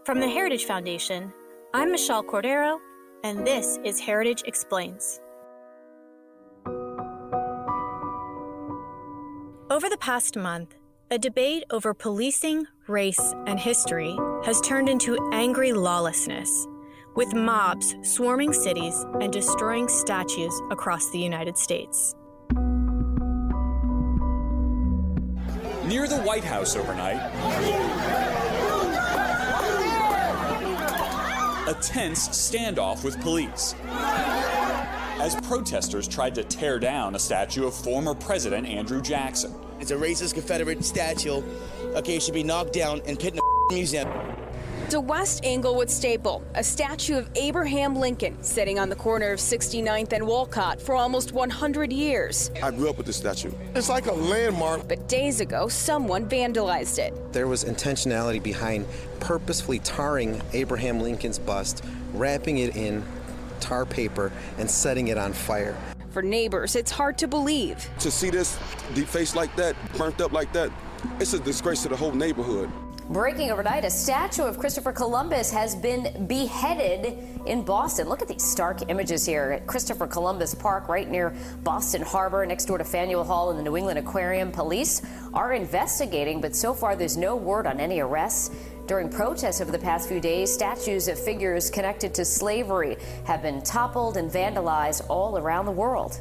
From the Heritage Foundation, I'm Michelle Cordero, and this is Heritage Explains. Over the past month, a debate over policing, race, and history has turned into angry lawlessness, with mobs swarming cities and destroying statues across the United States. Near the White House overnight, a tense standoff with police as protesters tried to tear down a statue of former President Andrew Jackson. It's a racist Confederate statue. Okay, it should be knocked down and put in a museum. To West Englewood Staple, a statue of Abraham Lincoln sitting on the corner of 69th and Walcott for almost 100 years. I grew up with this statue. It's like a landmark. But days ago, someone vandalized it. There was intentionality behind purposefully tarring Abraham Lincoln's bust, wrapping it in tar paper, and setting it on fire. For neighbors, it's hard to believe. To see this defaced like that, burnt up like that, it's a disgrace to the whole neighborhood. Breaking overnight, a statue of Christopher Columbus has been beheaded in Boston. Look at these stark images here at Christopher Columbus Park, right near Boston Harbor, next door to Faneuil Hall and the New England Aquarium. Police are investigating, but so far there's no word on any arrests. During protests over the past few days, statues of figures connected to slavery have been toppled and vandalized all around the world.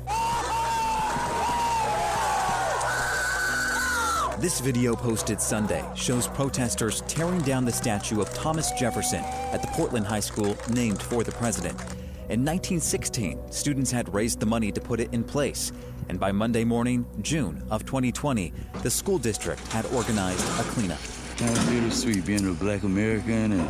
This video posted Sunday shows protesters tearing down the statue of Thomas Jefferson at the Portland High School named for the president. In 1916, students had raised the money to put it in place. And by Monday morning, June of 2020, the school district had organized a cleanup. It was bittersweet being a Black American and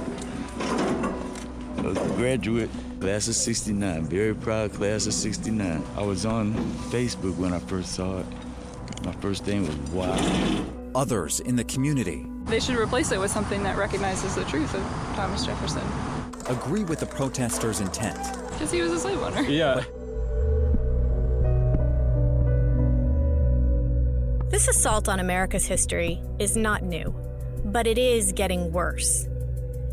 a graduate, class of 69, very proud class of 69. I was on Facebook when I first saw it. My first thing was, wow. Others in the community They should replace it with something that recognizes the truth of Thomas Jefferson. agree with the protesters' intent. Because he was a slave owner. Yeah. This assault on America's history is not new, but it is getting worse.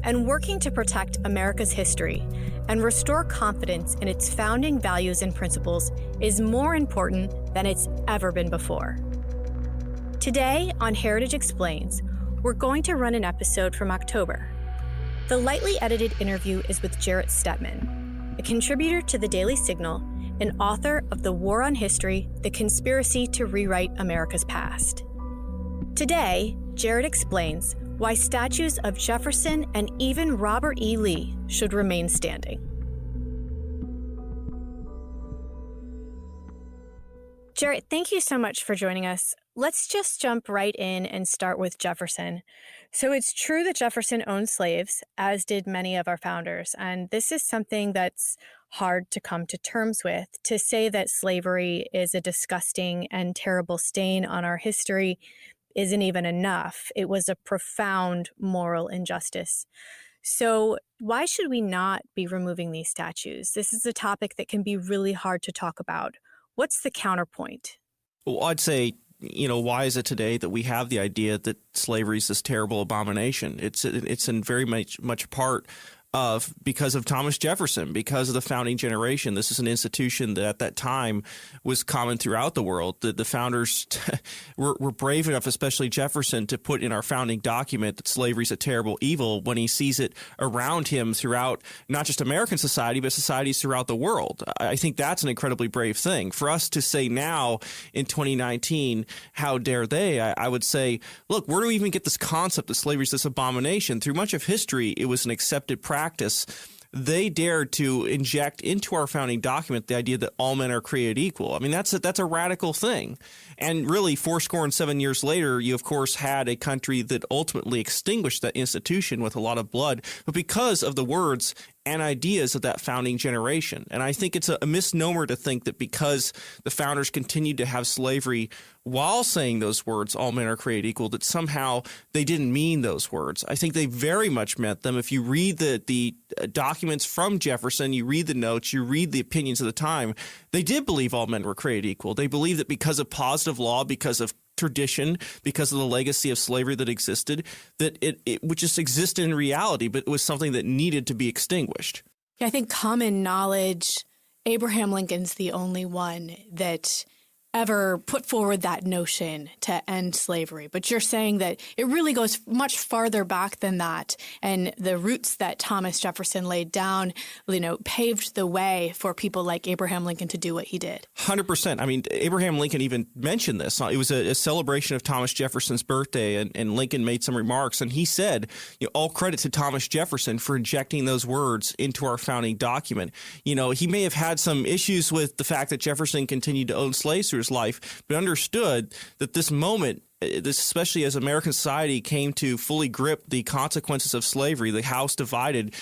And working to protect America's history and restore confidence in its founding values and principles is more important than it's ever been before. Today on Heritage Explains, we're going to run an episode from October. The lightly edited interview is with Jarrett Stepman, a contributor to the Daily Signal and author of The War on History, The Conspiracy to Rewrite America's Past. Today, Jarrett explains why statues of Jefferson and even Robert E. Lee should remain standing. Jarrett, thank you so much for joining us. Let's just jump right in and start with Jefferson. So it's true that Jefferson owned slaves, as did many of our founders, and this is something that's hard to come to terms with. To say that slavery is a disgusting and terrible stain on our history isn't even enough. It was a profound moral injustice. So why should we not be removing these statues? This is a topic that can be really hard to talk about. What's the counterpoint? Well, I'd say, why is it today that we have the idea that slavery is this terrible abomination? It's in very much part of because of Thomas Jefferson, because of the founding generation. This is an institution that at that time was common throughout the world. The founders were brave enough, especially Jefferson, to put in our founding document that slavery is a terrible evil when he sees it around him throughout not just American society, but societies throughout the world. I think that's an incredibly brave thing. For us to say now in 2019, how dare they? I would say, look, where do we even get this concept that slavery is this abomination? Through much of history, it was an accepted practice. They dared to inject into our founding document the idea that all men are created equal. I mean, that's a radical thing. And really, 77 years later, you, of course, had a country that ultimately extinguished that institution with a lot of blood, but because of the words and ideas of that founding generation. And I think it's a misnomer to think that because the founders continued to have slavery while saying those words, all men are created equal, that somehow they didn't mean those words. I think they very much meant them. If you read the documents from Jefferson, you read the notes, you read the opinions of the time, they did believe all men were created equal. They believed that because of positive law, because of tradition, because of the legacy of slavery that existed, that it would just exist in reality, but it was something that needed to be extinguished. Yeah, I think common knowledge, Abraham Lincoln's the only one that ever put forward that notion to end slavery. But you're saying that it really goes much farther back than that. And the roots that Thomas Jefferson laid down, paved the way for people like Abraham Lincoln to do what he did. 100%. I mean, Abraham Lincoln even mentioned this. It was a celebration of Thomas Jefferson's birthday, and Lincoln made some remarks. And he said, all credit to Thomas Jefferson for injecting those words into our founding document. He may have had some issues with the fact that Jefferson continued to own slaves through his life, but understood that this moment, especially as American society came to fully grip the consequences of slavery, the House divided,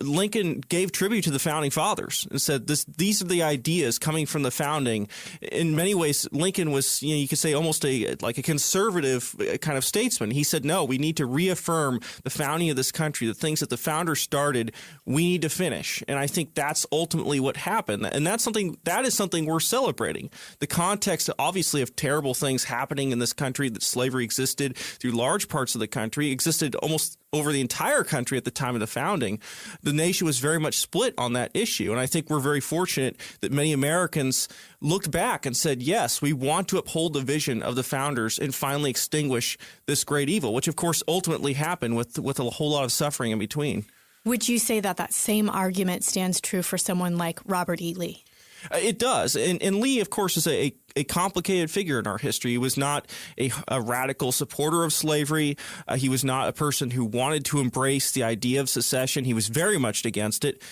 Lincoln gave tribute to the founding fathers and said, these are the ideas coming from the founding. In many ways, Lincoln was, you could say, almost like a conservative kind of statesman. He said, no, we need to reaffirm the founding of this country, the things that the founders started, we need to finish. And I think that's ultimately what happened. And that is something we're celebrating. The context, obviously, of terrible things happening in this country, that slavery existed through large parts of the country, existed almost over the entire country at the time of the founding. The nation was very much split on that issue. And I think we're very fortunate that many Americans looked back and said, yes, we want to uphold the vision of the founders and finally extinguish this great evil, which, of course, ultimately happened with a whole lot of suffering in between. Would you say that same argument stands true for someone like Robert E. Lee? It does. And Lee, of course, is a complicated figure in our history. He was not a radical supporter of slavery. He was not a person who wanted to embrace the idea of secession. He was very much against it.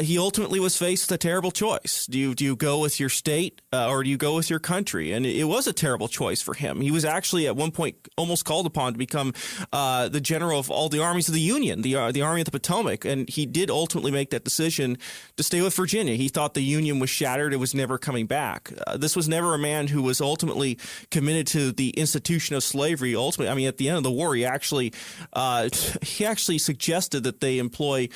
He ultimately was faced with a terrible choice. Do you go with your state or do you go with your country? And it was a terrible choice for him. He was actually at one point almost called upon to become the general of all the armies of the Union, the Army of the Potomac. And he did ultimately make that decision to stay with Virginia. He thought the Union was shattered. It was never coming back. This was never a man who was ultimately committed to the institution of slavery. Ultimately, I mean, at the end of the war, he actually suggested that they employ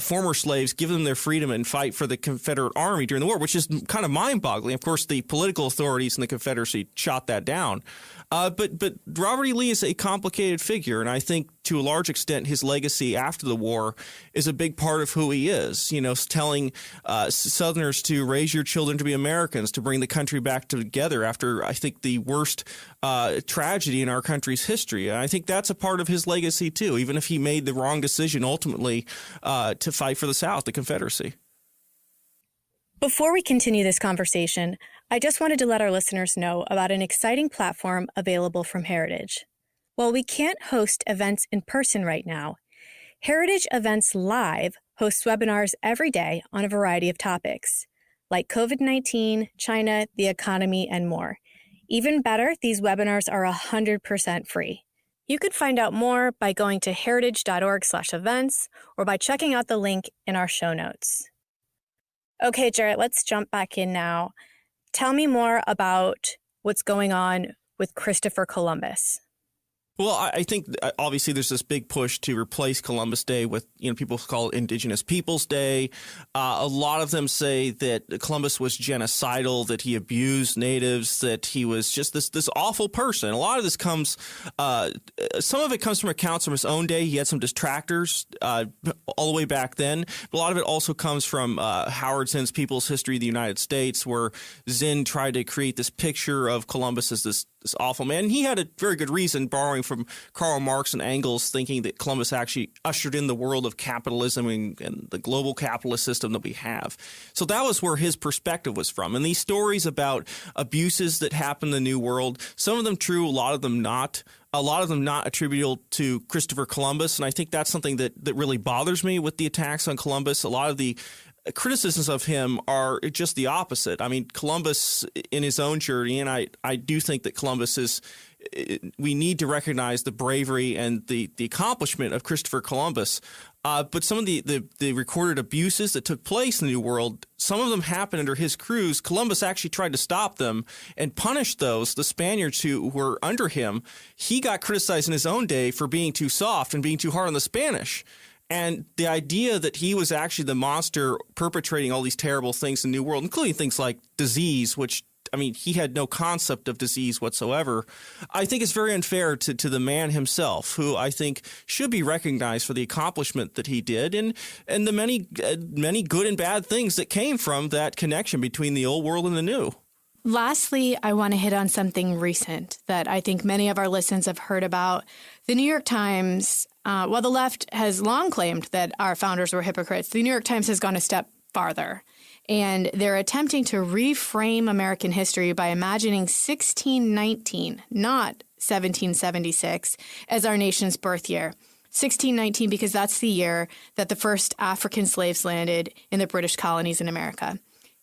former slaves, give them their freedom, and fight for the Confederate Army during the war, which is kind of mind-boggling. Of course, the political authorities in the Confederacy shot that down. But Robert E. Lee is a complicated figure, and I think to a large extent his legacy after the war is a big part of who he is. Telling Southerners to raise your children to be Americans, to bring the country back together after, I think, the worst tragedy in our country's history. And I think that's a part of his legacy, too, even if he made the wrong decision ultimately to fight for the South, the Confederacy. Before we continue this conversation, I just wanted to let our listeners know about an exciting platform available from Heritage. While we can't host events in person right now, Heritage Events Live hosts webinars every day on a variety of topics, like COVID-19, China, the economy, and more. Even better, these webinars are 100% free. You could find out more by going to heritage.org/events or by checking out the link in our show notes. Okay, Jarrett, let's jump back in now. Tell me more about what's going on with Christopher Columbus. Well, I think obviously there's this big push to replace Columbus Day with, people call it Indigenous Peoples Day. A lot of them say that Columbus was genocidal, that he abused natives, that he was just this awful person. A lot of this comes, some of it comes from accounts from his own day. He had some detractors all the way back then. But a lot of it also comes from Howard Zinn's People's History of the United States, where Zinn tried to create this picture of Columbus as this awful man. And he had a very good reason, borrowing from Karl Marx and Engels, thinking that Columbus actually ushered in the world of capitalism and the global capitalist system that we have. So that was where his perspective was from. And these stories about abuses that happened in the New World, some of them true, a lot of them not. A lot of them not attributable to Christopher Columbus. And I think that's something that really bothers me with the attacks on Columbus. A lot of the criticisms of him are just the opposite. I mean, Columbus in his own journey, and I do think that Columbus is – we need to recognize the bravery and the accomplishment of Christopher Columbus. But some of the recorded abuses that took place in the New World, some of them happened under his cruise. Columbus actually tried to stop them and punish the Spaniards who were under him. He got criticized in his own day for being too soft and being too hard on the Spanish. And the idea that he was actually the monster perpetrating all these terrible things in the New World, including things like disease, which he had no concept of disease whatsoever. I think it's very unfair to the man himself, who I think should be recognized for the accomplishment that he did and the many good and bad things that came from that connection between the old world and the new. Lastly, I want to hit on something recent that I think many of our listeners have heard about. The New York Times, while the left has long claimed that our founders were hypocrites, the New York Times has gone a step farther. And they're attempting to reframe American history by imagining 1619, not 1776, as our nation's birth year. 1619 because that's the year that the first African slaves landed in the British colonies in America.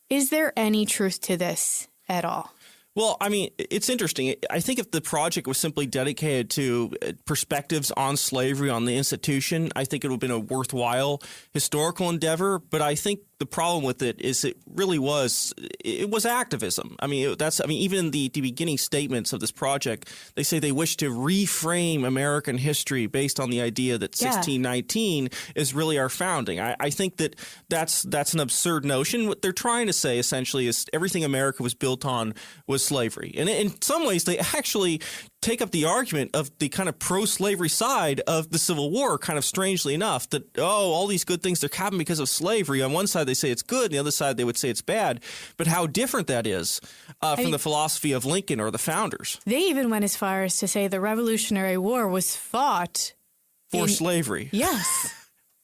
Is there any truth to this at all? Well, it's interesting. I think if the project was simply dedicated to perspectives on slavery, on the institution, I think it would have been a worthwhile historical endeavor. But I think the problem with it is it was activism. Even in the beginning statements of this project, they say they wish to reframe American history based on the idea that 1619 is really our founding. I think that's an absurd notion. What they're trying to say essentially is everything America was built on was slavery. And in some ways, they actually take up the argument of the kind of pro-slavery side of the Civil War, kind of strangely enough, that, all these good things, they're happening because of slavery. On one side, they say it's good. On the other side, they would say it's bad. But how different that is from the philosophy of Lincoln or the founders. They even went as far as to say the Revolutionary War was fought for slavery. Yes.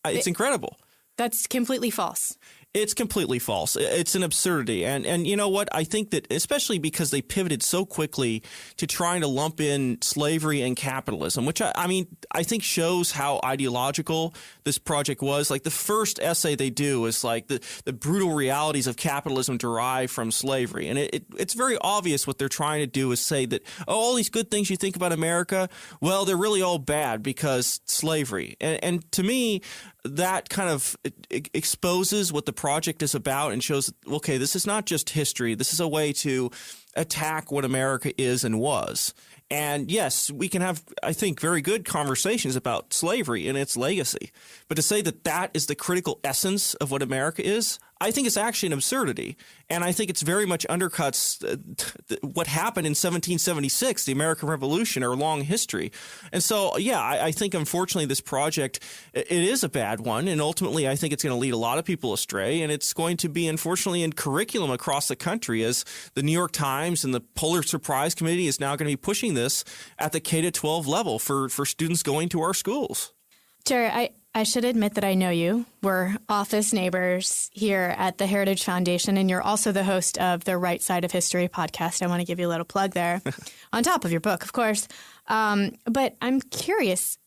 It's incredible. That's completely false. It's completely false. It's an absurdity. And you know what? I think that especially because they pivoted so quickly to trying to lump in slavery and capitalism, which I think shows how ideological this project was. Like the first essay they do is like the brutal realities of capitalism derived from slavery. And it's very obvious what they're trying to do is say that, all these good things you think about America, well, they're really all bad because slavery. And to me, that kind of exposes what the project is about and shows, okay, this is not just history. This is a way to attack what America is and was. And yes, we can have, I think, very good conversations about slavery and its legacy. But to say that that is the critical essence of what America is, I think it's actually an absurdity. And I think it's very much undercuts what happened in 1776, the American Revolution, our long history. And so, I think, unfortunately, this project, it is a bad one. And ultimately, I think it's going to lead a lot of people astray. And it's going to be, unfortunately, in curriculum across the country as the New York Times and the Pulitzer Prize Committee is now going to be pushing this at the K-12 level for students going to our schools. Jarrett, I should admit that I know you. We're office neighbors here at the Heritage Foundation, and you're also the host of the Right Side of History podcast. I want to give you a little plug there, on top of your book, of course. But I'm curious,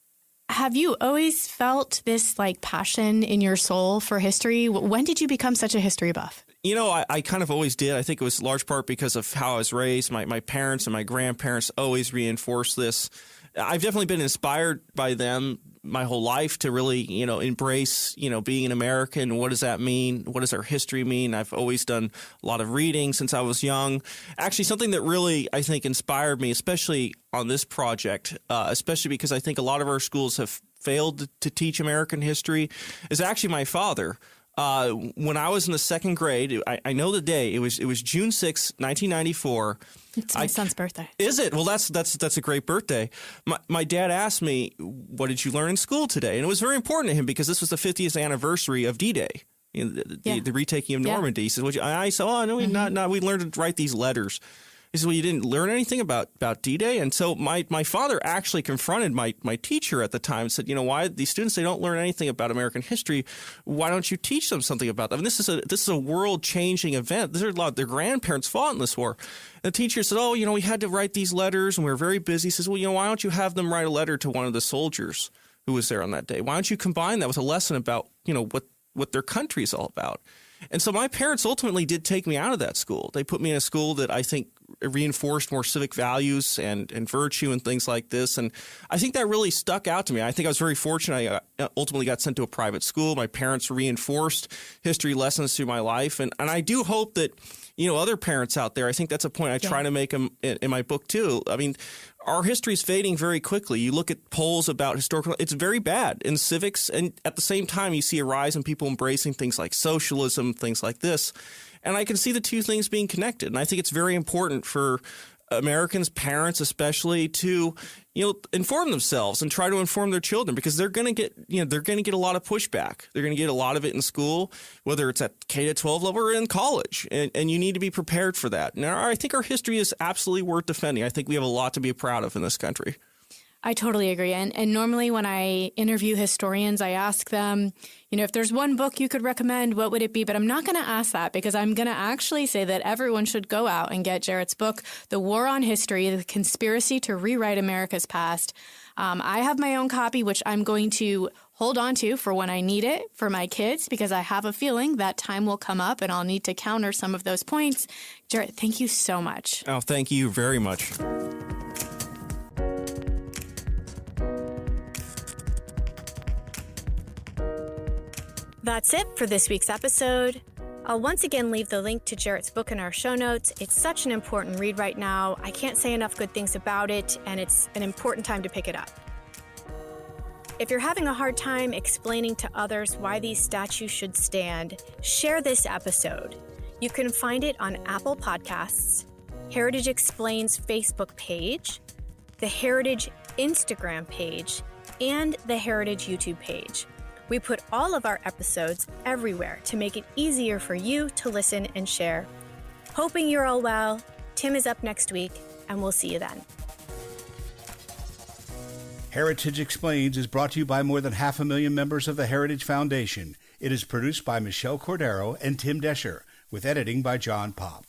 have you always felt this passion in your soul for history? When did you become such a history buff? I kind of always did. I think it was large part because of how I was raised. My parents and my grandparents always reinforced this. I've definitely been inspired by them my whole life to really, embrace, being an American. What does that mean? What does our history mean? I've always done a lot of reading since I was young. Actually, something that really, I think, inspired me, especially on this project, especially because I think a lot of our schools have failed to teach American history, is actually my father. When I was in the second grade, I know the day. It was June 6, 1994. It's my son's birthday. Is it? Well, that's a great birthday. My dad asked me, "What did you learn in school today?" And it was very important to him because this was the 50th anniversary of D-Day, the retaking of Normandy. He said, I said, "Oh no, we learned to write these letters." He said, "Well, you didn't learn anything about D-Day?" And so my father actually confronted my teacher at the time and said, why these students, they don't learn anything about American history. Why don't you teach them something about that? I mean, this is a world-changing event. Their grandparents fought in this war. And the teacher said, we had to write these letters and we were very busy. He says, well, why don't you have them write a letter to one of the soldiers who was there on that day? Why don't you combine that with a lesson about, what their country is all about? And so my parents ultimately did take me out of that school. They put me in a school that I think reinforced more civic values and virtue and things like this. And I think that really stuck out to me. I think I was very fortunate. I ultimately got sent to a private school. My parents reinforced history lessons through my life. And I do hope that, other parents out there, I think that's a point I try to make in my book too. I mean, our history is fading very quickly. You look at polls about historical, it's very bad in civics. And at the same time, you see a rise in people embracing things like socialism, things like this. And I can see the two things being connected. And I think it's very important for Americans, parents especially, to inform themselves and try to inform their children, because they're going to get a lot of pushback. They're going to get a lot of it in school, whether it's at K-12 level or in college, and you need to be prepared for that. Now, I think our history is absolutely worth defending. I think we have a lot to be proud of in this country. I totally agree. And normally when I interview historians, I ask them, if there's one book you could recommend, what would it be? But I'm not going to ask that, because I'm going to actually say that everyone should go out and get Jarrett's book, The War on History, The Conspiracy to Rewrite America's Past. I have my own copy, which I'm going to hold on to for when I need it for my kids, because I have a feeling that time will come up and I'll need to counter some of those points. Jarrett, thank you so much. Oh, thank you very much. That's it for this week's episode. I'll once again leave the link to Jarrett's book in our show notes. It's such an important read right now. I can't say enough good things about it, and it's an important time to pick it up. If you're having a hard time explaining to others why these statues should stand, share this episode. You can find it on Apple Podcasts, Heritage Explains Facebook page, the Heritage Instagram page, and the Heritage YouTube page. We put all of our episodes everywhere to make it easier for you to listen and share. Hoping you're all well. Tim is up next week, and we'll see you then. Heritage Explains is brought to you by more than 500,000 members of the Heritage Foundation. It is produced by Michelle Cordero and Tim Desher, with editing by John Popp.